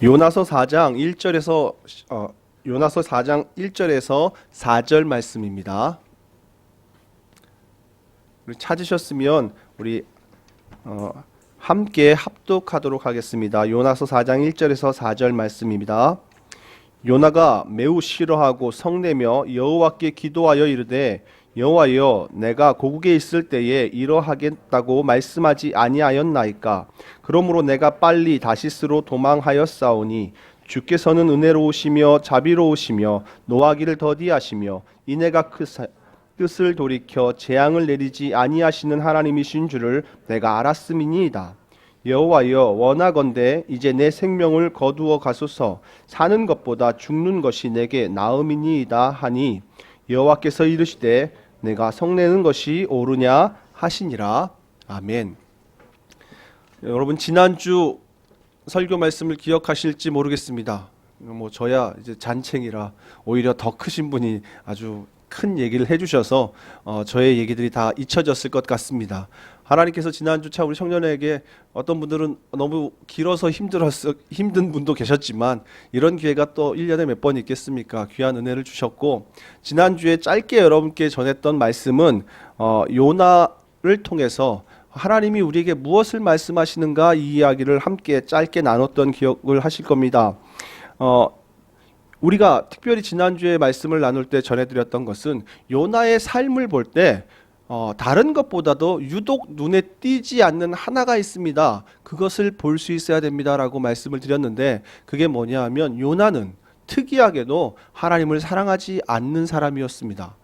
요나서 4장 1절에서 요나서 4장 1절에서 4절 말씀입니다. 찾으셨으면 우리 함께 합독하도록 하겠습니다. 요나서 4장 1절에서 4절 말씀입니다. 요나가 매우 싫어하고 성내며 여호와께 기도하여 이르되 여호와여, 내가 고국에 있을 때에 이러하겠다고 말씀하지 아니하였나이까? 그러므로 내가 빨리 다시스로 도망하였사오니 주께서는 은혜로우시며 자비로우시며 노하기를 더디하시며 인애가 크사 뜻을 돌이켜 재앙을 내리지 아니하시는 하나님이신 줄을 내가 알았음이니이다. 여호와여, 원하건대 이제 내 생명을 거두어 가소서. 사는 것보다 죽는 것이 내게 나음이니이다 하니 여호와께서 이르시되 내가 성내는 것이 옳으냐 하시니라. 아멘. 여러분, 지난주 설교 말씀을 기억하실지 모르겠습니다. 저야 이제 잔챙이라 오히려 더 크신 분이 아주 큰 얘기를 해주셔서 저의 얘기들이 다 잊혀졌을 것 같습니다. 하나님께서 지난주 참 우리 청년에게, 어떤 분들은 너무 길어서 힘든 분도 계셨지만 이런 기회가 또 1년에 몇 번 있겠습니까? 귀한 은혜를 주셨고, 지난주에 짧게 여러분께 전했던 말씀은 요나를 통해서 하나님이 우리에게 무엇을 말씀하시는가, 이 이야기를 함께 짧게 나눴던 기억을 하실 겁니다. 우리가 특별히 지난주에 말씀을 나눌 때 전해드렸던 것은 요나의 삶을 볼 때 다른 것보다도 유독 눈에 띄지 않는 하나가 있습니다. 그것을 볼 수 있어야 됩니다라고 말씀을 드렸는데, 그게 뭐냐 하면 요나는 특이하게도 하나님을 사랑하지 않는 사람이었습니다.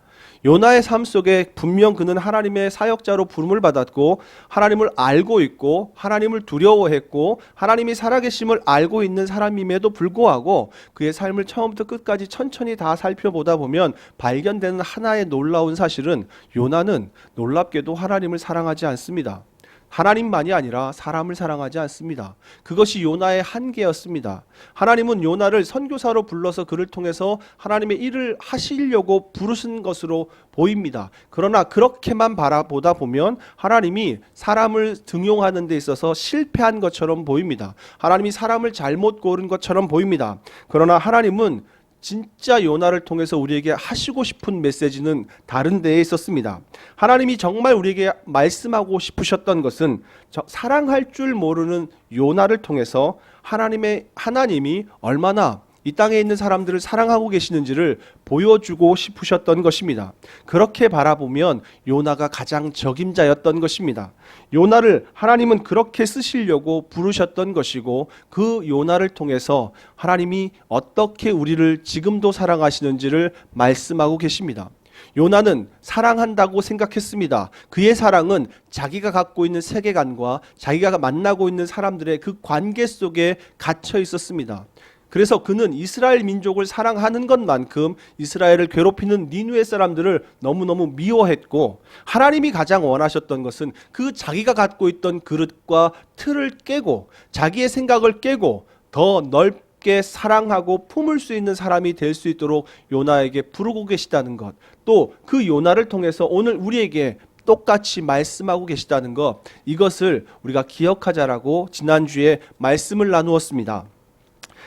요나의 삶 속에 분명 그는 하나님의 사역자로 부름을 받았고, 하나님을 알고 있고, 하나님을 두려워했고, 하나님이 살아계심을 알고 있는 사람임에도 불구하고 그의 삶을 처음부터 끝까지 천천히 다 살펴보다 보면 발견되는 하나의 놀라운 사실은, 요나는 놀랍게도 하나님을 사랑하지 않습니다. 하나님만이 아니라 사람을 사랑하지 않습니다. 그것이 요나의 한계였습니다. 하나님은 요나를 선교사로 불러서 그를 통해서 하나님의 일을 하시려고 부르신 것으로 보입니다. 그러나 그렇게만 바라보다 보면 하나님이 사람을 등용하는 데 있어서 실패한 것처럼 보입니다. 하나님이 사람을 잘못 고른 것처럼 보입니다. 그러나 하나님은 진짜 요나를 통해서 우리에게 하시고 싶은 메시지는 다른 데에 있었습니다. 하나님이 정말 우리에게 말씀하고 싶으셨던 것은 사랑할 줄 모르는 요나를 통해서 하나님이 얼마나 이 땅에 있는 사람들을 사랑하고 계시는지를 보여주고 싶으셨던 것입니다. 그렇게 바라보면 요나가 가장 적임자였던 것입니다. 요나를 하나님은 그렇게 쓰시려고 부르셨던 것이고, 그 요나를 통해서 하나님이 어떻게 우리를 지금도 사랑하시는지를 말씀하고 계십니다. 요나는 사랑한다고 생각했습니다. 그의 사랑은 자기가 갖고 있는 세계관과 자기가 만나고 있는 사람들의 그 관계 속에 갇혀 있었습니다. 그래서 그는 이스라엘 민족을 사랑하는 것만큼 이스라엘을 괴롭히는 니느웨 사람들을 너무너무 미워했고, 하나님이 가장 원하셨던 것은 그 자기가 갖고 있던 그릇과 틀을 깨고 자기의 생각을 깨고 더 넓게 사랑하고 품을 수 있는 사람이 될 수 있도록 요나에게 부르고 계시다는 것, 또 그 요나를 통해서 오늘 우리에게 똑같이 말씀하고 계시다는 것, 이것을 우리가 기억하자라고 지난주에 말씀을 나누었습니다.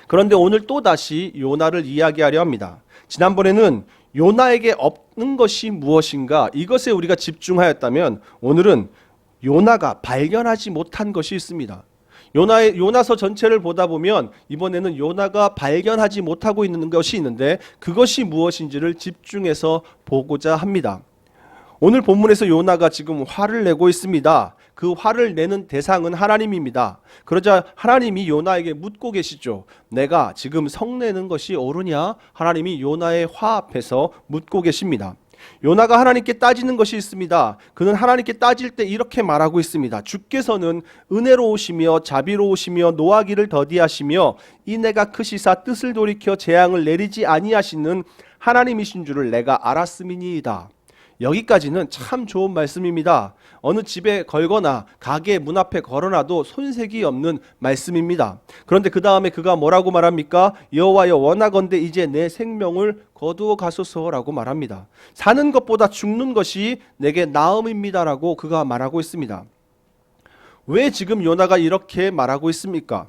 그런데 오늘 또다시 요나를 이야기하려 합니다. 지난번에는 요나에게 없는 것이 무엇인가, 이것에 우리가 집중하였다면, 오늘은 요나가 발견하지 못한 것이 있습니다. 요나서 전체를 보다 보면 이번에는 요나가 발견하지 못하고 있는 것이 있는데, 그것이 무엇인지를 집중해서 보고자 합니다. 오늘 본문에서 요나가 지금 화를 내고 있습니다. 그 화를 내는 대상은 하나님입니다. 그러자 하나님이 요나에게 묻고 계시죠. 내가 지금 성내는 것이 옳으냐? 하나님이 요나의 화 앞에서 묻고 계십니다. 요나가 하나님께 따지는 것이 있습니다. 그는 하나님께 따질 때 이렇게 말하고 있습니다. 주께서는 은혜로우시며 자비로우시며 노하기를 더디하시며 인애가 크시사 뜻을 돌이켜 재앙을 내리지 아니하시는 하나님이신 줄을 내가 알았음이니이다. 여기까지는 참 좋은 말씀입니다. 어느 집에 걸거나 가게 문 앞에 걸어놔도 손색이 없는 말씀입니다. 그런데 그 다음에 그가 뭐라고 말합니까? 여호와여, 원하건대 이제 내 생명을 거두어 가소서라고 말합니다. 사는 것보다 죽는 것이 내게 나음입니다라고 그가 말하고 있습니다. 왜 지금 요나가 이렇게 말하고 있습니까?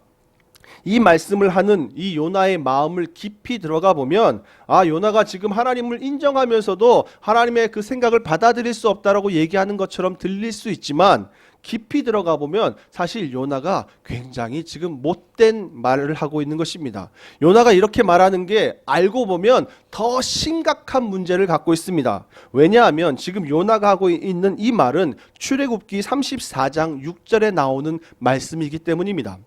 이 말씀을 하는 이 요나의 마음을 깊이 들어가 보면 요나가 지금 하나님을 인정하면서도 하나님의 그 생각을 받아들일 수 없다라고 얘기하는 것처럼 들릴 수 있지만 깊이 들어가 보면 사실 요나가 굉장히 지금 못된 말을 하고 있는 것입니다. 요나가 이렇게 말하는 게 알고 보면 더 심각한 문제를 갖고 있습니다. 왜냐하면 지금 요나가 하고 있는 이 말은 출애굽기 34장 6절에 나오는 말씀이기 때문입니다.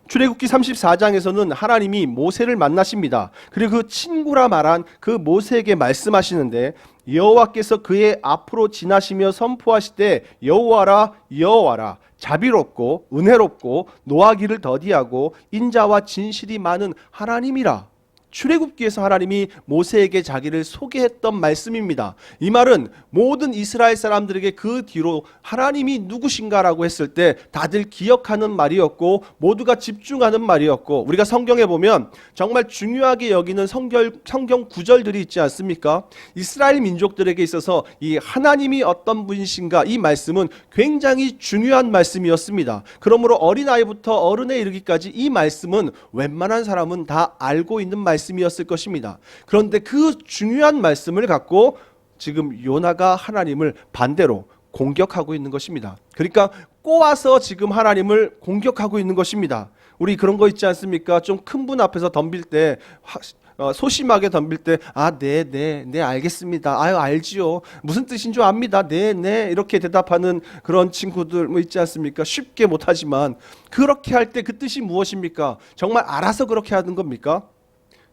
출애굽기 34장에서는 하나님이 모세를 만나십니다. 그리고 그 친구라 말한 그 모세에게 말씀하시는데 여호와께서 그의 앞으로 지나시며 선포하시되 여호와라 여호와라 자비롭고 은혜롭고 노하기를 더디하고 인자와 진실이 많은 하나님이라. 출애굽기에서 하나님이 모세에게 자기를 소개했던 말씀입니다. 이 말은 모든 이스라엘 사람들에게 그 뒤로 하나님이 누구신가라고 했을 때 다들 기억하는 말이었고 모두가 집중하는 말이었고, 우리가 성경에 보면 정말 중요하게 여기는 성경 구절들이 있지 않습니까? 이스라엘 민족들에게 있어서 이 하나님이 어떤 분이신가, 이 말씀은 굉장히 중요한 말씀이었습니다. 그러므로 어린아이부터 어른에 이르기까지 이 말씀은 웬만한 사람은 다 알고 있는 말씀이었을 것입니다. 그런데 그 중요한 말씀을 갖고 지금 요나가 하나님을 반대로 공격하고 있는 것입니다. 그러니까 꼬아서 지금 하나님을 공격하고 있는 것입니다. 우리 그런 거 있지 않습니까? 좀 큰 분 앞에서 덤빌 때 소심하게 덤빌 때 네 알겠습니다. 알지요. 무슨 뜻인 줄 압니다. 네 이렇게 대답하는 그런 친구들 뭐 있지 않습니까? 쉽게 못하지만 그렇게 할 때 그 뜻이 무엇입니까? 정말 알아서 그렇게 하는 겁니까?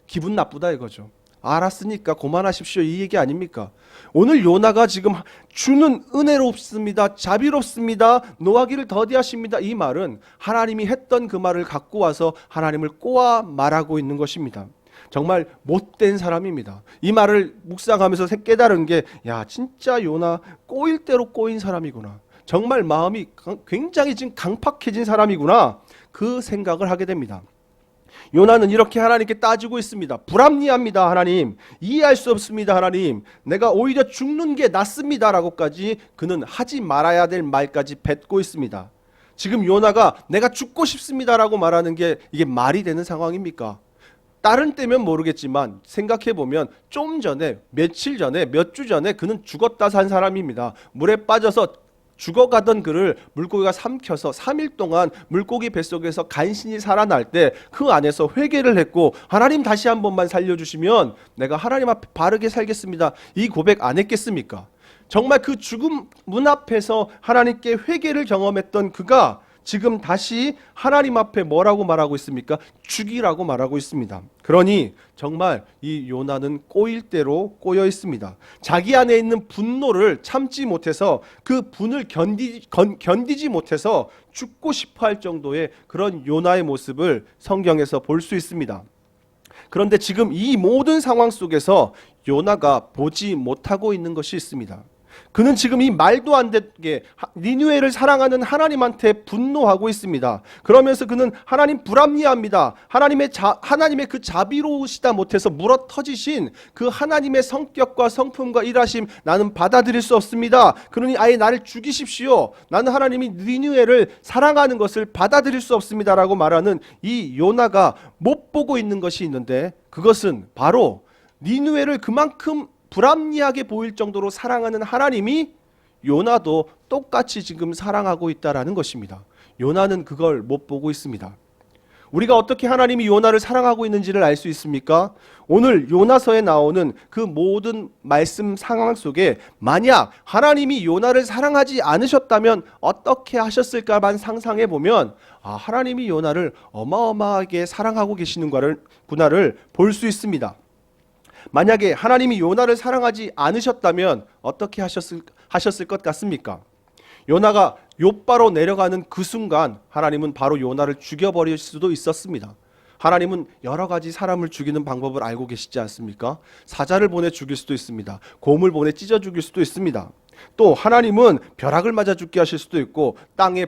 기분 나쁘다 이거죠. 알았으니까 고만하십시오 이 얘기 아닙니까? 오늘 요나가 지금 주는 은혜롭습니다, 자비롭습니다, 노하기를 더디하십니다, 이 말은 하나님이 했던 그 말을 갖고 와서 하나님을 꼬아 말하고 있는 것입니다. 정말 못된 사람입니다. 이 말을 묵상하면서 깨달은 게 진짜 요나 꼬일 대로 꼬인 사람이구나, 정말 마음이 굉장히 지금 강팍해진 사람이구나, 그 생각을 하게 됩니다. 요나는 이렇게 하나님께 따지고 있습니다. 불합리합니다 하나님, 이해할 수 없습니다 하나님, 내가 오히려 죽는 게 낫습니다 라고까지 그는 하지 말아야 될 말까지 뱉고 있습니다. 지금 요나가 내가 죽고 싶습니다 라고 말하는 게 이게 말이 되는 상황입니까? 다른 때면 모르겠지만 생각해보면 좀 전에, 며칠 전에, 몇 주 전에 그는 죽었다 산 사람입니다. 물에 빠져서 죽어가던 그를 물고기가 삼켜서 3일 동안 물고기 뱃속에서 간신히 살아날 때 그 안에서 회개를 했고, 하나님 다시 한 번만 살려주시면 내가 하나님 앞에 바르게 살겠습니다, 이 고백 안 했겠습니까? 정말 그 죽음 문 앞에서 하나님께 회개를 경험했던 그가 지금 다시 하나님 앞에 뭐라고 말하고 있습니까? 죽이라고 말하고 있습니다. 그러니 정말 이 요나는 꼬일 대로 꼬여 있습니다. 자기 안에 있는 분노를 참지 못해서 그 분을 견디지 못해서 죽고 싶어 할 정도의 그런 요나의 모습을 성경에서 볼 수 있습니다. 그런데 지금 이 모든 상황 속에서 요나가 보지 못하고 있는 것이 있습니다. 그는 지금 이 말도 안 되게 니느웨를 사랑하는 하나님한테 분노하고 있습니다. 그러면서 그는 하나님 불합리합니다, 하나님의 그 자비로우시다 못해서 물어터지신 그 하나님의 성격과 성품과 일하심 나는 받아들일 수 없습니다. 그러니 아예 나를 죽이십시오, 나는 하나님이 니느웨를 사랑하는 것을 받아들일 수 없습니다 라고 말하는 이 요나가 못 보고 있는 것이 있는데, 그것은 바로 니느웨를 그만큼 불합리하게 보일 정도로 사랑하는 하나님이 요나도 똑같이 지금 사랑하고 있다라는 것입니다. 요나는 그걸 못 보고 있습니다. 우리가 어떻게 하나님이 요나를 사랑하고 있는지를 알 수 있습니까? 오늘 요나서에 나오는 그 모든 말씀 상황 속에 만약 하나님이 요나를 사랑하지 않으셨다면 어떻게 하셨을까만 상상해 보면 하나님이 요나를 어마어마하게 사랑하고 계시는구나를 볼 수 있습니다. 만약에 하나님이 요나를 사랑하지 않으셨다면 어떻게 하셨을 것 같습니까? 요나가 욥바로 내려가는 그 순간 하나님은 바로 요나를 죽여버릴 수도 있었습니다. 하나님은 여러 가지 사람을 죽이는 방법을 알고 계시지 않습니까? 사자를 보내 죽일 수도 있습니다. 곰을 보내 찢어 죽일 수도 있습니다. 또 하나님은 벼락을 맞아 죽게 하실 수도 있고 땅에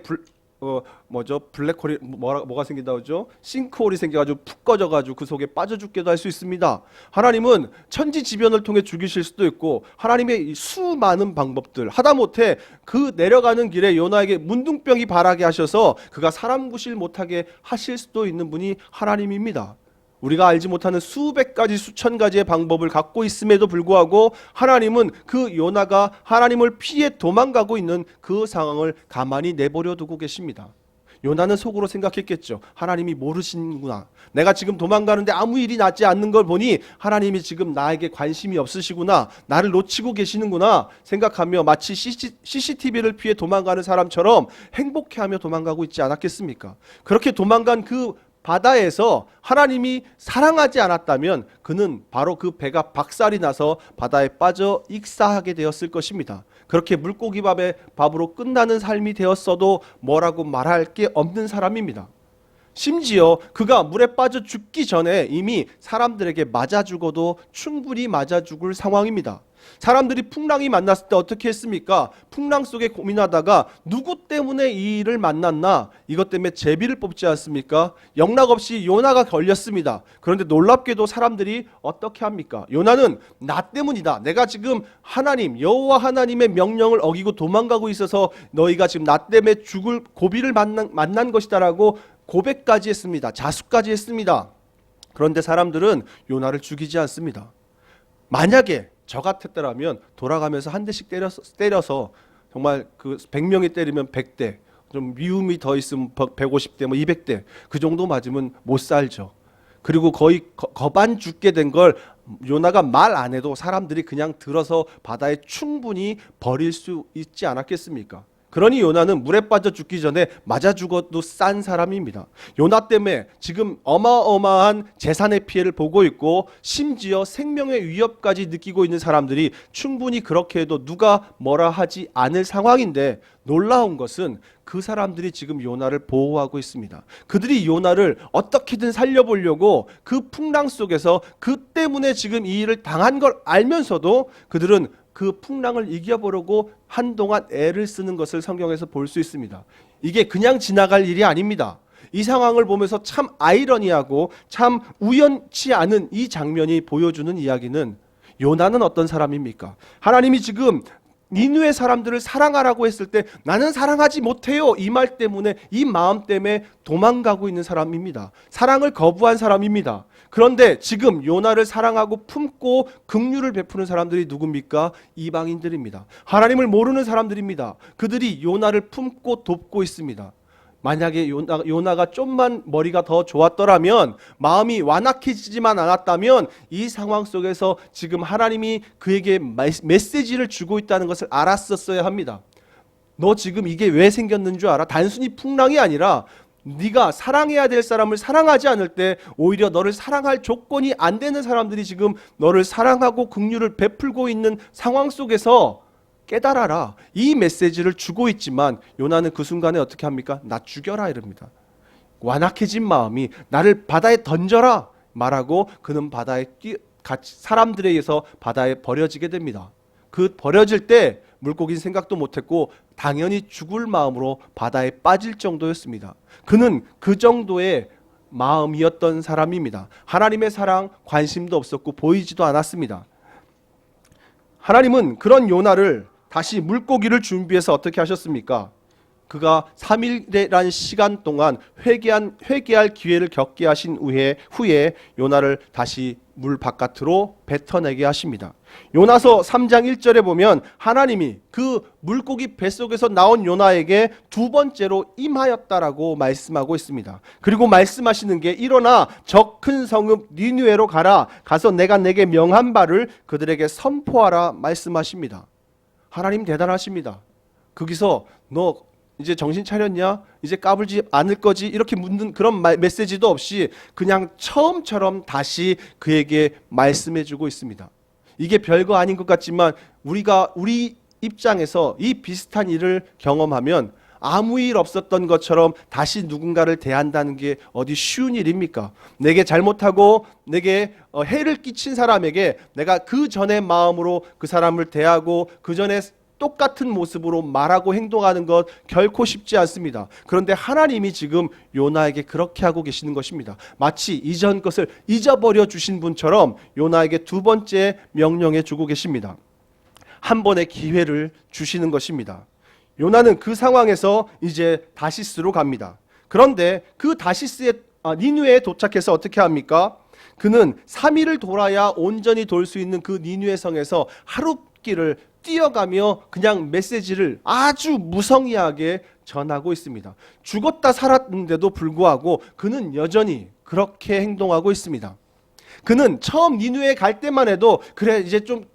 블랙홀이 뭐가 생긴다고 하죠? 싱크홀이 생겨가지고 푹 꺼져가지고 그 속에 빠져 죽게도 할 수 있습니다. 하나님은 천지지변을 통해 죽이실 수도 있고 하나님의 이 수많은 방법들 하다못해 그 내려가는 길에 요나에게 문둥병이 발하게 하셔서 그가 사람 구실 못하게 하실 수도 있는 분이 하나님입니다. 우리가 알지 못하는 수백 가지 수천 가지의 방법을 갖고 있음에도 불구하고 하나님은 그 요나가 하나님을 피해 도망가고 있는 그 상황을 가만히 내버려 두고 계십니다. 요나는 속으로 생각했겠죠. 하나님이 모르시는구나. 내가 지금 도망가는데 아무 일이 나지 않는 걸 보니 하나님이 지금 나에게 관심이 없으시구나. 나를 놓치고 계시는구나 생각하며 마치 CCTV를 피해 도망가는 사람처럼 행복해하며 도망가고 있지 않았겠습니까? 그렇게 도망간 그 바다에서 하나님이 사랑하지 않았다면 그는 바로 그 배가 박살이 나서 바다에 빠져 익사하게 되었을 것입니다. 그렇게 물고기 밥으로 끝나는 삶이 되었어도 뭐라고 말할 게 없는 사람입니다. 심지어 그가 물에 빠져 죽기 전에 이미 사람들에게 맞아 죽어도 충분히 맞아 죽을 상황입니다. 사람들이 풍랑이 만났을 때 어떻게 했습니까? 풍랑 속에 고민하다가 누구 때문에 이 일을 만났나? 이것 때문에 제비를 뽑지 않습니까? 영락없이 요나가 걸렸습니다. 그런데 놀랍게도 사람들이 어떻게 합니까? 요나는 나 때문이다. 내가 지금 하나님, 여호와 하나님의 명령을 어기고 도망가고 있어서 너희가 지금 나 때문에 죽을 고비를 만난 것이다라고 고백까지 했습니다. 자수까지 했습니다. 그런데 사람들은 요나를 죽이지 않습니다. 만약에 저 같았더라면 돌아가면서 한 대씩 때려서 정말 그 100명이 때리면 100대, 좀 미움이 더 있으면 150대, 200대 그 정도 맞으면 못 살죠. 그리고 거의 거반 죽게 된 걸 요나가 말 안 해도 사람들이 그냥 들어서 바다에 충분히 버릴 수 있지 않았겠습니까? 그러니 요나는 물에 빠져 죽기 전에 맞아 죽어도 싼 사람입니다. 요나 때문에 지금 어마어마한 재산의 피해를 보고 있고 심지어 생명의 위협까지 느끼고 있는 사람들이 충분히 그렇게 해도 누가 뭐라 하지 않을 상황인데 놀라운 것은 그 사람들이 지금 요나를 보호하고 있습니다. 그들이 요나를 어떻게든 살려보려고 그 풍랑 속에서 그 때문에 지금 이 일을 당한 걸 알면서도 그들은 그 풍랑을 이겨보려고 한동안 애를 쓰는 것을 성경에서 볼 수 있습니다. 이게 그냥 지나갈 일이 아닙니다. 이 상황을 보면서 참 아이러니하고 참 우연치 않은 이 장면이 보여주는 이야기는 요나는 어떤 사람입니까? 하나님이 지금 니느웨 사람들을 사랑하라고 했을 때 나는 사랑하지 못해요. 이 말 때문에 이 마음 때문에 도망가고 있는 사람입니다. 사랑을 거부한 사람입니다. 그런데 지금 요나를 사랑하고 품고 긍휼을 베푸는 사람들이 누굽니까? 이방인들입니다. 하나님을 모르는 사람들입니다. 그들이 요나를 품고 돕고 있습니다. 만약에 요나가 좀만 머리가 더 좋았더라면, 마음이 완악해지지만 않았다면 이 상황 속에서 지금 하나님이 그에게 메시지를 주고 있다는 것을 알았었어야 합니다. 너 지금 이게 왜 생겼는 줄 알아? 단순히 풍랑이 아니라 네가 사랑해야 될 사람을 사랑하지 않을 때 오히려 너를 사랑할 조건이 안 되는 사람들이 지금 너를 사랑하고 긍휼을 베풀고 있는 상황 속에서 깨달아라. 이 메시지를 주고 있지만 요나는 그 순간에 어떻게 합니까? 나 죽여라 이럽니다. 완악해진 마음이 나를 바다에 던져라 말하고 그는 바다에 사람들에 의해서 바다에 버려지게 됩니다. 그 버려질 때 물고기는 생각도 못했고 당연히 죽을 마음으로 바다에 빠질 정도였습니다. 그는 그 정도의 마음이었던 사람입니다. 하나님의 사랑 관심도 없었고 보이지도 않았습니다. 하나님은 그런 요나를 다시 물고기를 준비해서 어떻게 하셨습니까? 그가 3일이라는 시간 동안 회개할 기회를 겪게 하신 후에 요나를 다시 물 바깥으로 뱉어내게 하십니다. 요나서 3장 1절에 보면 하나님이 그 물고기 뱃속에서 나온 요나에게 두 번째로 임하였다라고 말씀하고 있습니다. 그리고 말씀하시는 게 일어나 저 큰 성읍 니느웨로 가라. 가서 내가 내게 명한 바를 그들에게 선포하라 말씀하십니다. 하나님 대단하십니다. 거기서 너 이제 정신 차렸냐? 이제 까불지 않을 거지? 이렇게 묻는 그런 메시지도 없이 그냥 처음처럼 다시 그에게 말씀해주고 있습니다. 이게 별거 아닌 것 같지만 우리 입장에서 이 비슷한 일을 경험하면 아무 일 없었던 것처럼 다시 누군가를 대한다는 게 어디 쉬운 일입니까? 내게 잘못하고 내게 해를 끼친 사람에게 내가 그 전의 마음으로 그 사람을 대하고 그 전에 똑같은 모습으로 말하고 행동하는 것 결코 쉽지 않습니다. 그런데 하나님이 지금 요나에게 그렇게 하고 계시는 것입니다. 마치 이전 것을 잊어버려 주신 분처럼 요나에게 두 번째 명령해 주고 계십니다. 한 번의 기회를 주시는 것입니다. 요나는 그 상황에서 이제 다시스로 갑니다. 그런데 그 니느웨에 도착해서 어떻게 합니까? 그는 3일을 돌아야 온전히 돌 수 있는 그 니느웨 성에서 하룻길을 뛰어가며 그냥 메시지를 아주 무성의하게 전하고 있습니다. 죽었다 살았는데도 불구하고 그는 여전히 그렇게 행동하고 있습니다. 그는 처음 니느웨에 갈 때만 해도 그래 이제 좀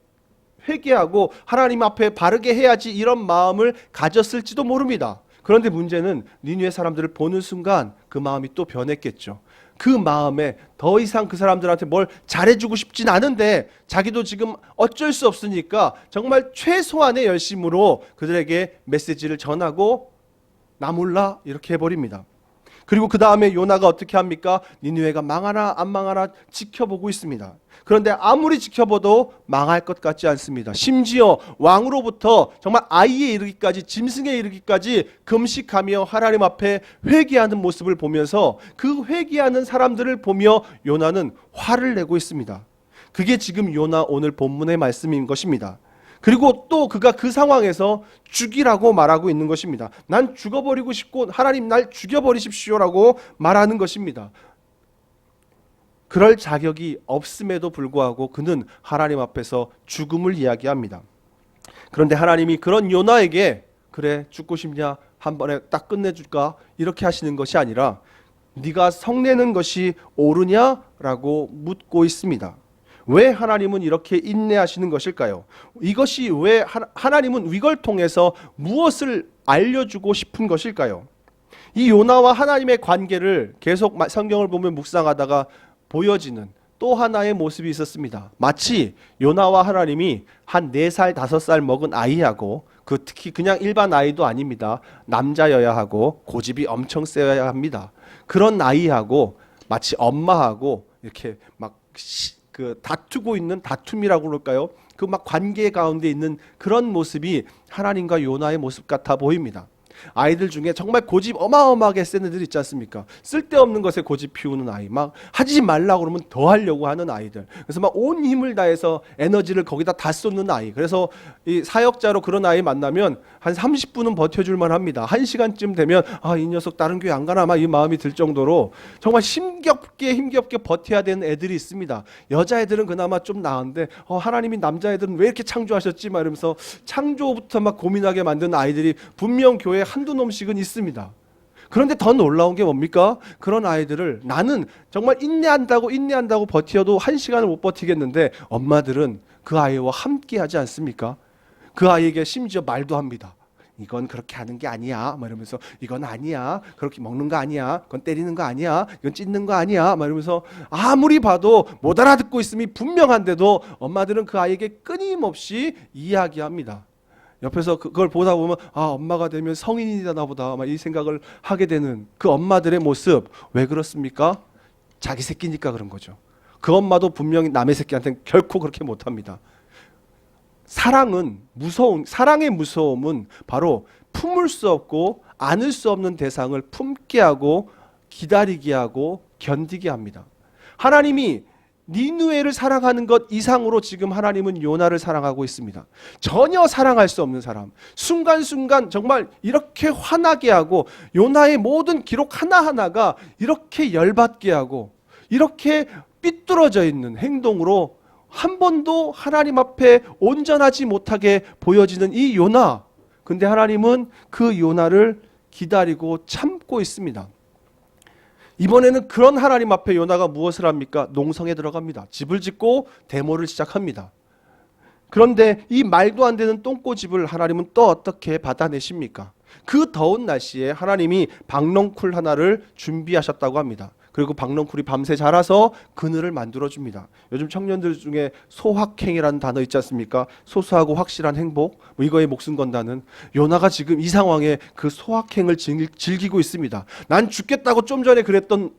회개하고 하나님 앞에 바르게 해야지 이런 마음을 가졌을지도 모릅니다. 그런데 문제는 니느웨 사람들을 보는 순간 그 마음이 또 변했겠죠. 그 마음에 더 이상 그 사람들한테 뭘 잘해주고 싶진 않은데 자기도 지금 어쩔 수 없으니까 정말 최소한의 열심으로 그들에게 메시지를 전하고 나 몰라 이렇게 해버립니다. 그리고 그 다음에 요나가 어떻게 합니까? 니느웨가 망하나 안 망하나 지켜보고 있습니다. 그런데 아무리 지켜봐도 망할 것 같지 않습니다. 심지어 왕으로부터 정말 아이에 이르기까지 짐승에 이르기까지 금식하며 하나님 앞에 회개하는 모습을 보면서 그 회개하는 사람들을 보며 요나는 화를 내고 있습니다. 그게 지금 요나 오늘 본문의 말씀인 것입니다. 그리고 또 그가 그 상황에서 죽이라고 말하고 있는 것입니다. 난 죽어버리고 싶고 하나님 날 죽여버리십시오라고 말하는 것입니다. 그럴 자격이 없음에도 불구하고 그는 하나님 앞에서 죽음을 이야기합니다. 그런데 하나님이 그런 요나에게 그래 죽고 싶냐 한 번에 딱 끝내줄까 이렇게 하시는 것이 아니라 네가 성내는 것이 옳으냐라고 묻고 있습니다. 왜 하나님은 이렇게 인내하시는 것일까요? 이것이 왜 하나님은 이걸 통해서 무엇을 알려주고 싶은 것일까요? 이 요나와 하나님의 관계를 계속 성경을 보면 묵상하다가 보여지는 또 하나의 모습이 있었습니다. 마치 요나와 하나님이 한 4살, 5살 먹은 아이하고 특히 그냥 일반 아이도 아닙니다. 남자여야 하고 고집이 엄청 세야 합니다. 그런 아이하고 마치 엄마하고 이렇게 막 다투고 있는 다툼이라고 그럴까요? 그 막 관계 가운데 있는 그런 모습이 하나님과 요나의 모습 같아 보입니다. 아이들 중에 정말 고집 어마어마하게 센 애들 있지 않습니까? 쓸데없는 것에 고집 피우는 아이, 막 하지 말라고 그러면 더 하려고 하는 아이들. 그래서 막 온 힘을 다해서 에너지를 거기다 다 쏟는 아이. 그래서 이 사역자로 그런 아이 만나면 한 30분은 버텨줄만 합니다. 1시간쯤 되면 이 녀석 다른 교회 안 가나 막 이 마음이 들 정도로 정말 힘겹게 버텨야 되는 애들이 있습니다. 여자애들은 그나마 좀 나은데 하나님이 남자애들은 왜 이렇게 창조하셨지? 막 이러면서 창조부터 막 고민하게 만든 아이들이 분명 교회에 한두 놈씩은 있습니다. 그런데 더 놀라운 게 뭡니까? 그런 아이들을 나는 정말 인내한다고 버텨도 1시간을 못 버티겠는데 엄마들은 그 아이와 함께 하지 않습니까? 그 아이에게 심지어 말도 합니다. 이건 그렇게 하는 게 아니야. 막 이러면서 이건 아니야. 그렇게 먹는 거 아니야. 그건 때리는 거 아니야. 이건 찢는 거 아니야. 막 이러면서 아무리 봐도 못 알아듣고 있음이 분명한데도 엄마들은 그 아이에게 끊임없이 이야기합니다. 옆에서 그걸 보다 보면 엄마가 되면 성인이 되나 보다 막 이 생각을 하게 되는 그 엄마들의 모습. 왜 그렇습니까? 자기 새끼니까 그런 거죠. 그 엄마도 분명히 남의 새끼한테는 결코 그렇게 못합니다. 사랑의 무서움은 바로 품을 수 없고 안을 수 없는 대상을 품게 하고 기다리게 하고 견디게 합니다. 하나님이 니느웨를 사랑하는 것 이상으로 지금 하나님은 요나를 사랑하고 있습니다. 전혀 사랑할 수 없는 사람, 순간순간 정말 이렇게 화나게 하고 요나의 모든 기록 하나하나가 이렇게 열받게 하고 이렇게 삐뚤어져 있는 행동으로 한 번도 하나님 앞에 온전하지 못하게 보여지는 이 요나. 근데 하나님은 그 요나를 기다리고 참고 있습니다. 이번에는 그런 하나님 앞에 요나가 무엇을 합니까? 농성에 들어갑니다. 집을 짓고 데모를 시작합니다. 그런데 이 말도 안 되는 똥꼬집을 하나님은 또 어떻게 받아내십니까? 그 더운 날씨에 하나님이 박넝쿨 하나를 준비하셨다고 합니다. 그리고 박넝쿨이 밤새 자라서 그늘을 만들어줍니다. 요즘 청년들 중에 소확행이라는 단어 있지 않습니까? 소소하고 확실한 행복, 이거에 목숨 건다는. 요나가 지금 이 상황에 그 소확행을 즐기고 있습니다. 난 죽겠다고 좀 전에 그랬던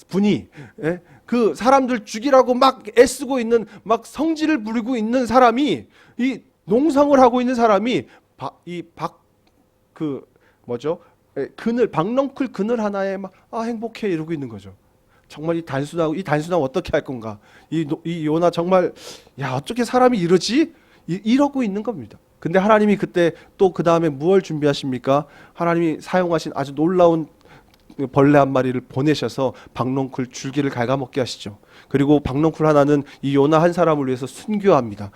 분이 그 사람들 죽이라고 막 애쓰고 있는 막 성질을 부리고 있는 사람이 이 농성을 하고 있는 사람이 그 뭐죠? 박넝쿨 그늘 하나에 막 행복해 이러고 있는 거죠. 정말 이 단순함 어떻게 할 건가? 이 요나 정말 야 어떻게 사람이 이러지? 이러고 있는 겁니다. 근데 하나님이 그때 또 그 다음에 무엇을 준비하십니까? 하나님이 사용하신 아주 놀라운 벌레 한 마리를 보내셔서 박넝쿨 줄기를 갉아먹게 하시죠. 그리고 박넝쿨 하나는 이 요나 한 사람을 위해서 순교합니다.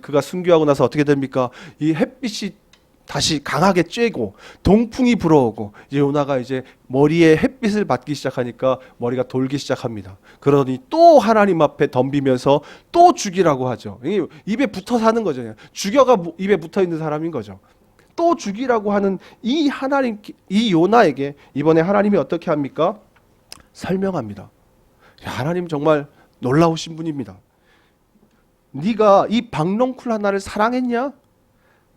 그가 순교하고 나서 어떻게 됩니까? 이 햇빛이 다시 강하게 쬐고 동풍이 불어오고 이제 요나가 이제 머리에 햇빛을 받기 시작하니까 머리가 돌기 시작합니다. 그러더니 또 하나님 앞에 덤비면서 또 죽이라고 하죠. 입에 붙어 사는 거죠. 죽여가 입에 붙어 있는 사람인 거죠. 또 죽이라고 하는 이 요나에게 이번에 하나님이 어떻게 합니까? 설명합니다. 야, 하나님 정말 놀라우신 분입니다. 네가 이 박넝쿨 하나를 사랑했냐?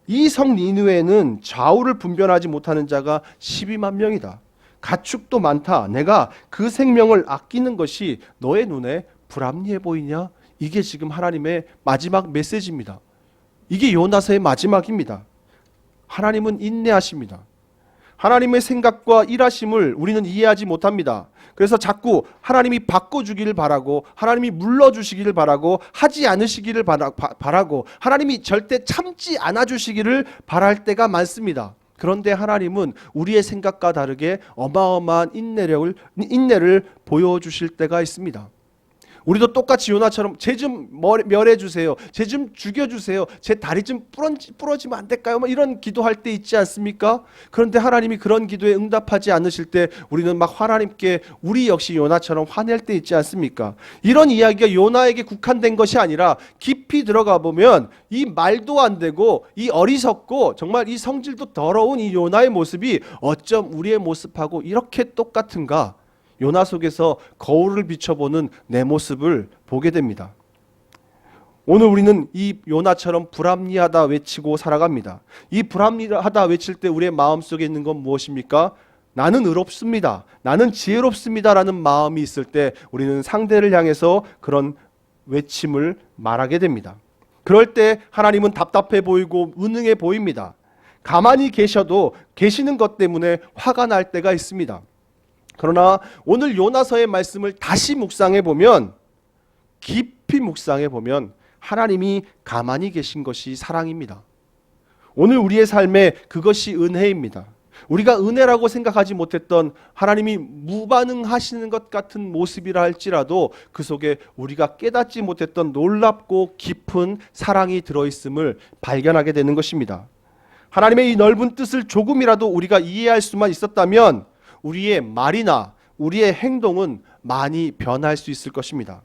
이 성 니느웨는 좌우를 분별하지 못하는 자가 12만 명이다. 가축도 많다. 내가 그 생명을 아끼는 것이 너의 눈에 불합리해 보이냐? 이게 지금 하나님의 마지막 메시지입니다. 이게 요나서의 마지막입니다. 하나님은 인내하십니다. 하나님의 생각과 일하심을 우리는 이해하지 못합니다. 그래서 자꾸 하나님이 바꿔주기를 바라고 하나님이 물러주시기를 바라고 하지 않으시기를 바라고 하나님이 절대 참지 않아주시기를 바랄 때가 많습니다. 그런데 하나님은 우리의 생각과 다르게 어마어마한 인내를 보여주실 때가 있습니다. 우리도 똑같이 요나처럼 쟤 좀 멸해 주세요. 쟤 좀 죽여 주세요. 제 다리 좀 부러지면 안 될까요? 뭐 이런 기도할 때 있지 않습니까? 그런데 하나님이 그런 기도에 응답하지 않으실 때 우리는 막 하나님께 우리 역시 요나처럼 화낼 때 있지 않습니까? 이런 이야기가 요나에게 국한된 것이 아니라 깊이 들어가 보면 이 말도 안 되고 이 어리석고 정말 이 성질도 더러운 이 요나의 모습이 어쩜 우리의 모습하고 이렇게 똑같은가? 요나 속에서 거울을 비춰보는 내 모습을 보게 됩니다. 오늘 우리는 이 요나처럼 불합리하다 외치고 살아갑니다. 이 불합리하다 외칠 때 우리의 마음속에 있는 건 무엇입니까? 나는 의롭습니다. 나는 지혜롭습니다. 라는 마음이 있을 때 우리는 상대를 향해서 그런 외침을 말하게 됩니다. 그럴 때 하나님은 답답해 보이고 무능해 보입니다. 가만히 계시는 것 때문에 화가 날 때가 있습니다. 그러나 오늘 요나서의 말씀을 다시 묵상해 보면 깊이 묵상해 보면 하나님이 가만히 계신 것이 사랑입니다. 오늘 우리의 삶에 그것이 은혜입니다. 우리가 은혜라고 생각하지 못했던 하나님이 무반응하시는 것 같은 모습이라 할지라도 그 속에 우리가 깨닫지 못했던 놀랍고 깊은 사랑이 들어있음을 발견하게 되는 것입니다. 하나님의 이 넓은 뜻을 조금이라도 우리가 이해할 수만 있었다면 우리의 말이나 우리의 행동은 많이 변할 수 있을 것입니다.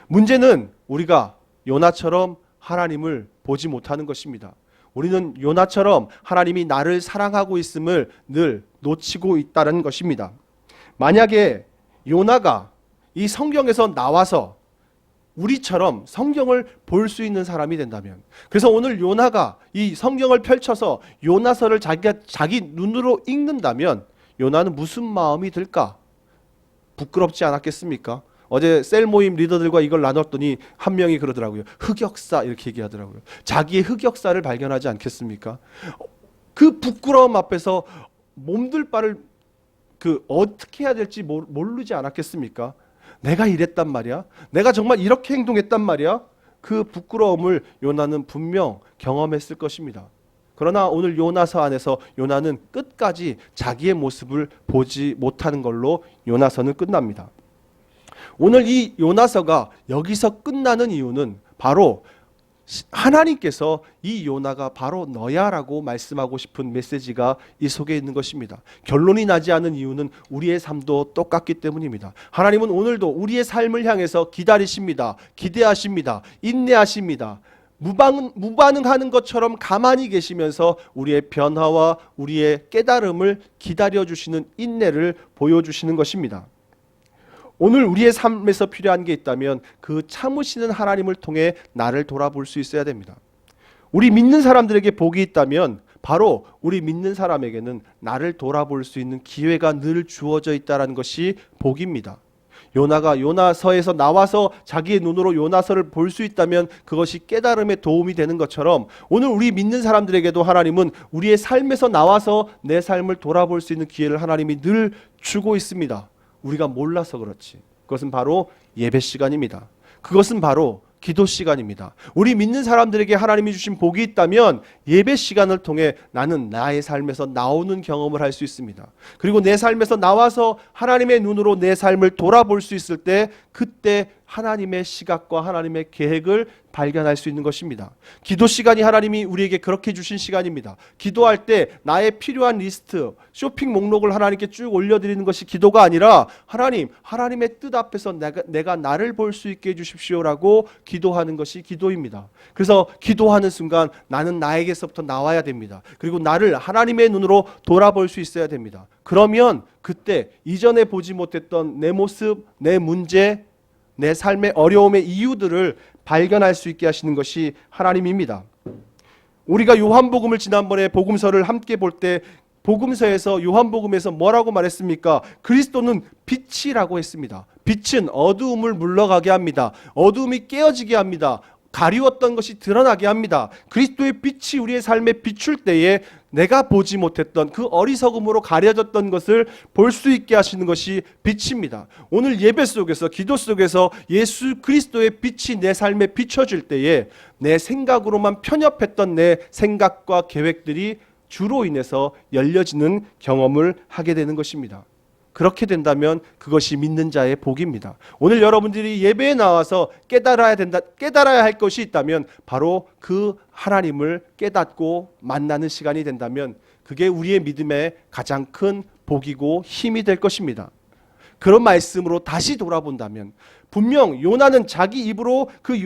문제는 우리가 요나처럼 하나님을 보지 못하는 것입니다. 우리는 요나처럼 하나님이 나를 사랑하고 있음을 늘 놓치고 있다는 것입니다. 만약에 요나가 이 성경에서 나와서 우리처럼 성경을 볼 수 있는 사람이 된다면, 그래서 오늘 요나가 이 성경을 펼쳐서 요나서를 자기 눈으로 읽는다면 요나는 무슨 마음이 들까? 부끄럽지 않았겠습니까? 어제 셀 모임 리더들과 이걸 나눴더니 한 명이 그러더라고요. 흑역사 이렇게 얘기하더라고요. 자기의 흑역사를 발견하지 않겠습니까? 그 부끄러움 앞에서 몸둘 바를 어떻게 해야 될지 모르지 않았겠습니까? 내가 이랬단 말이야? 내가 정말 이렇게 행동했단 말이야? 그 부끄러움을 요나는 분명 경험했을 것입니다. 그러나 오늘 요나서 안에서 요나는 끝까지 자기의 모습을 보지 못하는 걸로 요나서는 끝납니다. 오늘 이 요나서가 여기서 끝나는 이유는 바로 하나님께서 이 요나가 바로 너야라고 말씀하고 싶은 메시지가 이 속에 있는 것입니다. 결론이 나지 않은 이유는 우리의 삶도 똑같기 때문입니다. 하나님은 오늘도 우리의 삶을 향해서 기다리십니다. 기대하십니다. 인내하십니다. 무반응하는 것처럼 가만히 계시면서 우리의 변화와 우리의 깨달음을 기다려주시는 인내를 보여주시는 것입니다. 오늘 우리의 삶에서 필요한 게 있다면 그 참으시는 하나님을 통해 나를 돌아볼 수 있어야 됩니다. 우리 믿는 사람들에게 복이 있다면 바로 우리 믿는 사람에게는 나를 돌아볼 수 있는 기회가 늘 주어져 있다는 것이 복입니다. 요나가 요나서에서 나와서 자기의 눈으로 요나서를 볼 수 있다면 그것이 깨달음에 도움이 되는 것처럼 오늘 우리 믿는 사람들에게도 하나님은 우리의 삶에서 나와서 내 삶을 돌아볼 수 있는 기회를 하나님이 늘 주고 있습니다. 우리가 몰라서 그렇지. 그것은 바로 예배 시간입니다. 그것은 바로 기도 시간입니다. 우리 믿는 사람들에게 하나님이 주신 복이 있다면 예배 시간을 통해 나는 나의 삶에서 나오는 경험을 할 수 있습니다. 그리고 내 삶에서 나와서 하나님의 눈으로 내 삶을 돌아볼 수 있을 때 그때 하나님의 시각과 하나님의 계획을 발견할 수 있는 것입니다. 기도 시간이 하나님이 우리에게 그렇게 주신 시간입니다. 기도할 때 나의 필요한 리스트, 쇼핑 목록을 하나님께 쭉 올려드리는 것이 기도가 아니라 하나님의 뜻 앞에서 내가 나를 볼 수 있게 해주십시오라고 기도하는 것이 기도입니다. 그래서 기도하는 순간 나는 나에게서부터 나와야 됩니다. 그리고 나를 하나님의 눈으로 돌아볼 수 있어야 됩니다. 그러면 그때 이전에 보지 못했던 내 모습, 내 문제, 내 삶의 어려움의 이유들을 발견할 수 있게 하시는 것이 하나님입니다. 우리가 요한복음을 지난번에 복음서를 함께 볼 때 복음서에서 요한복음에서 뭐라고 말했습니까? 그리스도는 빛이라고 했습니다. 빛은 어두움을 물러가게 합니다. 어두움이 깨어지게 합니다. 가리웠던 것이 드러나게 합니다. 그리스도의 빛이 우리의 삶에 비출 때에 내가 보지 못했던 그 어리석음으로 가려졌던 것을 볼 수 있게 하시는 것이 빛입니다. 오늘 예배 속에서 기도 속에서 예수 그리스도의 빛이 내 삶에 비춰질 때에 내 생각으로만 편협했던 내 생각과 계획들이 주로 인해서 열려지는 경험을 하게 되는 것입니다. 그렇게 된다면 그것이 믿는 자의 복입니다. 오늘 여러분들이 예배에 나와서 깨달아야 할 것이 있다면 바로 그 하나님을 깨닫고 만나는 시간이 된다면 그게 우리의 믿음의 가장 큰 복이고 힘이 될 것입니다. 그런 말씀으로 다시 돌아본다면 분명 요나는 자기 입으로 그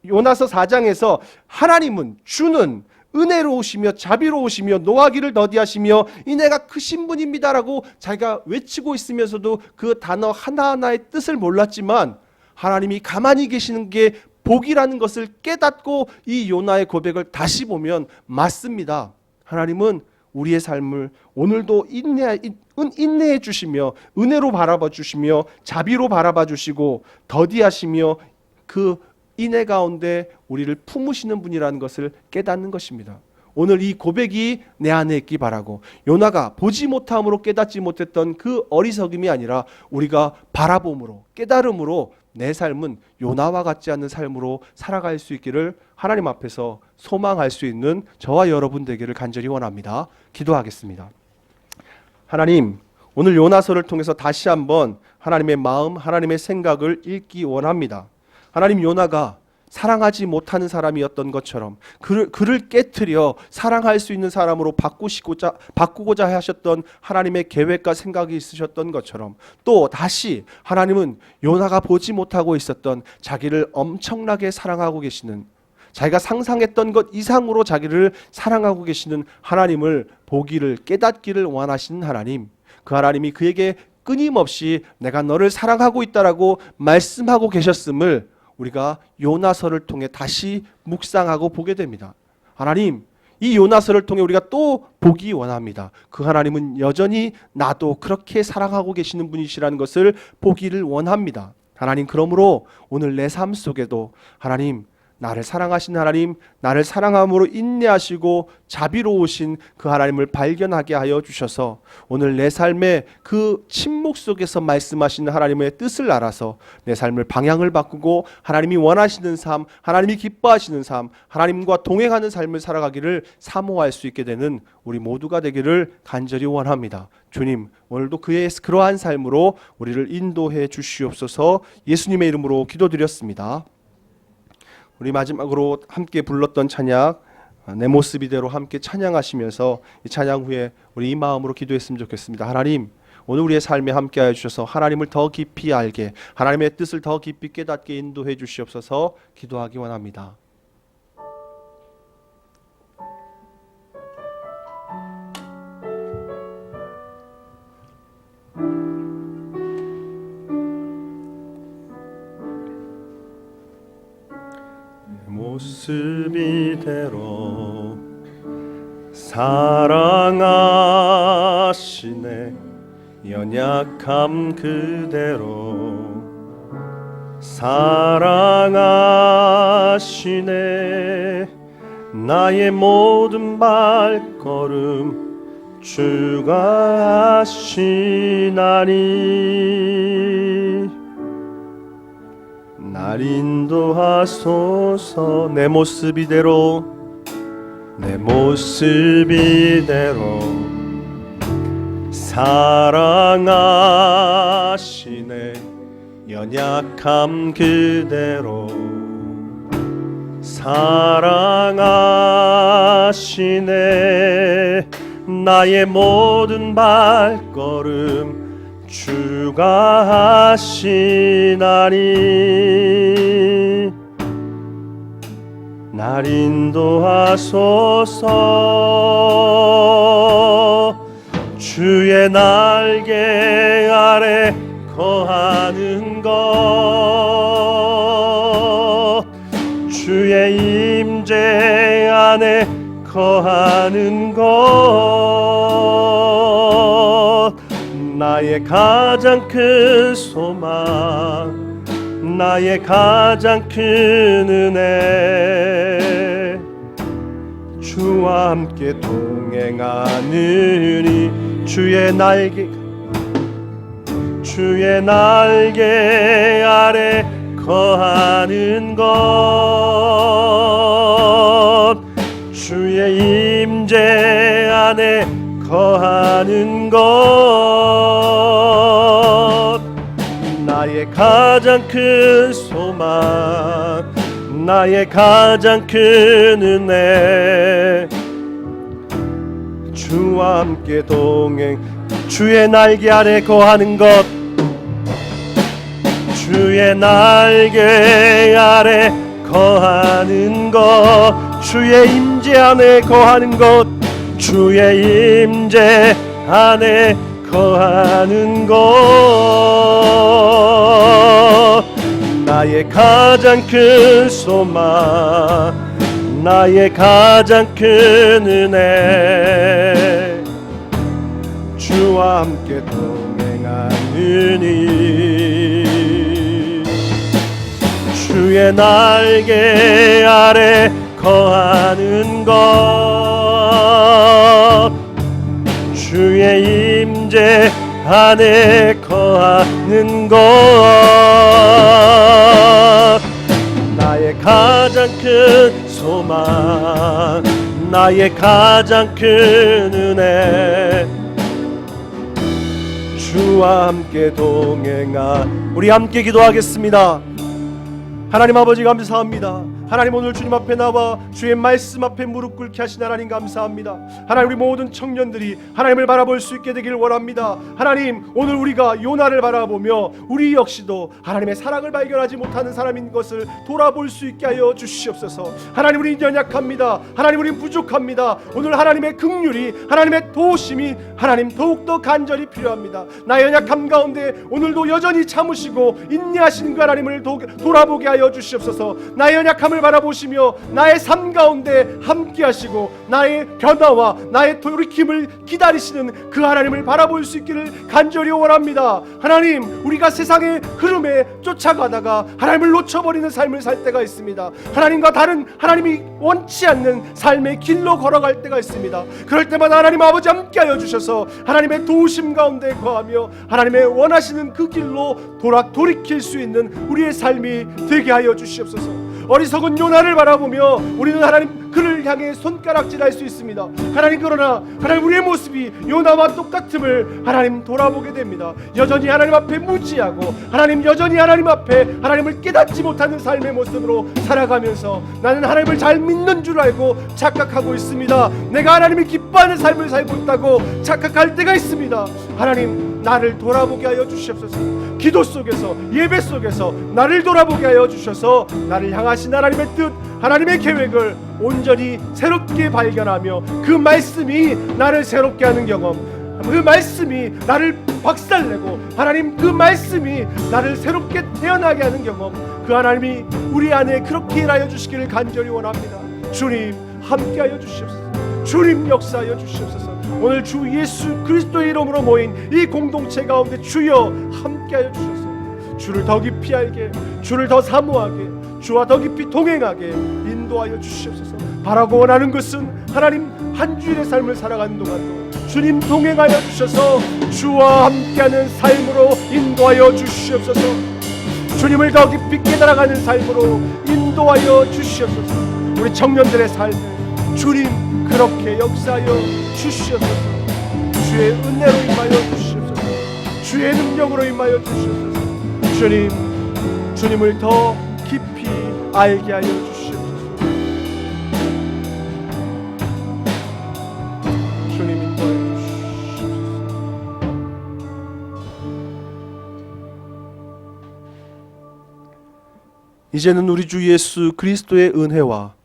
요나서 4장에서 하나님은 주는 은혜로우시며 자비로우시며 노하기를 더디하시며 이내가 크신 분입니다라고 자기가 외치고 있으면서도 그 단어 하나하나의 뜻을 몰랐지만 하나님이 가만히 계시는 게 복이라는 것을 깨닫고 이 요나의 고백을 다시 보면 맞습니다. 하나님은 우리의 삶을 오늘도 인내해 주시며 은혜로 바라봐 주시며 자비로 바라봐 주시고 더디하시며 그 인애 가운데 우리를 품으시는 분이라는 것을 깨닫는 것입니다. 오늘 이 고백이 내 안에 있기 바라고 요나가 보지 못함으로 깨닫지 못했던 그 어리석음이 아니라 우리가 바라봄으로 깨달음으로 내 삶은 요나와 같지 않은 삶으로 살아갈 수 있기를 하나님 앞에서 소망할 수 있는 저와 여러분 되기를 간절히 원합니다. 기도하겠습니다. 하나님, 오늘 요나서를 통해서 다시 한번 하나님의 마음, 하나님의 생각을 읽기 원합니다. 하나님, 요나가 사랑하지 못하는 사람이었던 것처럼 그를 깨트려 사랑할 수 있는 사람으로 바꾸고자 하셨던 하나님의 계획과 생각이 있으셨던 것처럼 또 다시 하나님은 요나가 보지 못하고 있었던 자기를 엄청나게 사랑하고 계시는 자기가 상상했던 것 이상으로 자기를 사랑하고 계시는 하나님을 보기를 깨닫기를 원하시는 하나님, 그 하나님이 그에게 끊임없이 내가 너를 사랑하고 있다라고 말씀하고 계셨음을 우리가 요나서를 통해 다시 묵상하고 보게 됩니다. 하나님, 이 요나서를 통해 우리가 또 보기 원합니다. 그 하나님은 여전히 나도 그렇게 사랑하고 계시는 분이시라는 것을 보기를 원합니다. 하나님, 그러므로 오늘 내 삶 속에도 하나님, 나를 사랑하신 하나님, 나를 사랑함으로 인내하시고 자비로우신 그 하나님을 발견하게 하여 주셔서 오늘 내 삶의 그 침묵 속에서 말씀하시는 하나님의 뜻을 알아서 내 삶을 방향을 바꾸고 하나님이 원하시는 삶, 하나님이 기뻐하시는 삶, 하나님과 동행하는 삶을 살아가기를 사모할 수 있게 되는 우리 모두가 되기를 간절히 원합니다. 주님, 오늘도 그러한 삶으로 우리를 인도해 주시옵소서. 예수님의 이름으로 기도드렸습니다. 우리 마지막으로 함께 불렀던 찬양 내 모습 이대로 함께 찬양하시면서 이 찬양 후에 우리 이 마음으로 기도했으면 좋겠습니다. 하나님, 오늘 우리의 삶에 함께하여 주셔서 하나님을 더 깊이 알게 하나님의 뜻을 더 깊이 깨닫게 인도해 주시옵소서. 기도하기 원합니다. 모습 이대로 사랑하시네 연약함 그대로 사랑하시네. 나의 모든 발걸음 주가 하시나니. 날 인도하소서. 내 모습 이대로, 내 모습 이대로 사랑하시네. 연약함 그대로 사랑하시네. 나의 모든 발걸음 주가 하시나니. 날 인도하소서. 주의 날개 아래 거하는 것, 주의 임재 안에 거하는 것, 나의 가장 큰 소망, 나의 가장 큰 은혜. 주와 함께 동행하느니. 주의 날개, 주의 날개 아래 거하는 것, 주의 임재 안에 거하는 것, 나의 가장 큰 소망, 나의 가장 큰 은혜. 주와 함께 동행. 주의 날개 아래 거하는 것, 주의 날개 아래 거하는 것, 주의 임재 안에 거하는 것, 주의 임재 안에 거하는 것, 나의 가장 큰 소망, 나의 가장 큰 은혜. 주와 함께 동행하느니. 주의 날개 아래 거하는 것, 주의 임재 안에 거하는 것, 나의 가장 큰 소망, 나의 가장 큰 은혜. 주와 함께 동행하. 우리 함께 기도하겠습니다. 하나님 아버지 감사합니다. 하나님 오늘 주님 앞에 나와 주의 말씀 앞에 무릎 꿇게 하신 하나님 감사합니다. 하나님 우리 모든 청년들이 하나님을 바라볼 수 있게 되길 원합니다. 하나님 오늘 우리가 요나를 바라보며 우리 역시도 하나님의 사랑을 발견하지 못하는 사람인 것을 돌아볼 수 있게 하여 주시옵소서. 하나님 우리 연약합니다. 하나님 우리 부족합니다. 오늘 하나님의 긍휼이, 하나님의 도우심이 하나님 더욱더 간절히 필요합니다. 나의 연약함 가운데 오늘도 여전히 참으시고 인내하시는 그 하나님을 돌아보게 하여 주시옵소서. 나의 연약함을 바라보시며 나의 삶 가운데 함께 하시고 나의 변화와 나의 돌이킴을 기다리시는 그 하나님을 바라볼 수 있기를 간절히 원합니다. 하나님 우리가 세상의 흐름에 쫓아가다가 하나님을 놓쳐버리는 삶을 살 때가 있습니다. 하나님과 다른, 하나님이 원치 않는 삶의 길로 걸어갈 때가 있습니다. 그럴 때마다 하나님 아버지 함께 하여 주셔서 하나님의 도우심 가운데 거하며 하나님의 원하시는 그 길로 돌이킬 수 있는 우리의 삶이 되게 하여 주시옵소서. 어리석은 요나를 바라보며 우리는 하나님 그를 향해 손가락질할 수 있습니다. 하나님 그러나 하나님 우리의 모습이 요나와 똑같음을 하나님 돌아보게 됩니다. 여전히 하나님 앞에 무지하고 하나님 여전히 하나님 앞에 하나님을 깨닫지 못하는 삶의 모습으로 살아가면서 나는 하나님을 잘 믿는 줄 알고 착각하고 있습니다. 내가 하나님이 기뻐하는 삶을 살고 있다고 착각할 때가 있습니다. 하나님 나를 돌아보게 하여 주시옵소서. 기도 속에서 예배 속에서 나를 돌아보게 하여 주셔서 나를 향하신 하나님의 뜻, 하나님의 계획을 온전히 새롭게 발견하며 그 말씀이 나를 새롭게 하는 경험, 그 말씀이 나를 박살내고 하나님 그 말씀이 나를 새롭게 태어나게 하는 경험, 그 하나님이 우리 안에 그렇게 일하여 주시기를 간절히 원합니다. 주님 함께하여 주시옵소서. 주님 역사하여 주시옵소서. 오늘 주 예수 그리스도의 이름으로 모인 이 공동체 가운데 주여 함께하여 주셔서 주를 더 깊이 알게, 주를 더 사모하게, 주와 더 깊이 동행하게 인도하여 주시옵소서. 바라고 원하는 것은 하나님 한 주일의 삶을 살아가는 동안도 주님 동행하여 주셔서 주와 함께하는 삶으로 인도하여 주시옵소서. 주님을 더 깊이 깨달아가는 삶으로 인도하여 주시옵소서. 우리 청년들의 삶을 주님 그렇게 역사하여 주시옵소서. 주의 은혜로 임하여 주시옵소서. 주의 능력으로 임하여 주시옵소서. 주님을 더 깊이 알게 하여 주시옵소서. 주님 인도하여 주시옵소서. 이제는 우리 주 예수 그리스도의 은혜와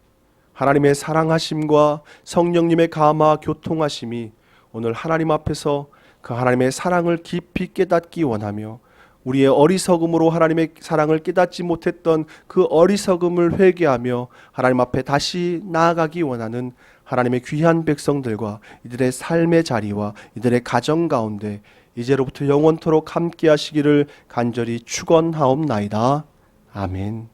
하나님의 사랑하심과 성령님의 감화 교통하심이 오늘 하나님 앞에서 그 하나님의 사랑을 깊이 깨닫기 원하며 우리의 어리석음으로 하나님의 사랑을 깨닫지 못했던 그 어리석음을 회개하며 하나님 앞에 다시 나아가기 원하는 하나님의 귀한 백성들과 이들의 삶의 자리와 이들의 가정 가운데 이제로부터 영원토록 함께 하시기를 간절히 축원하옵나이다. 아멘.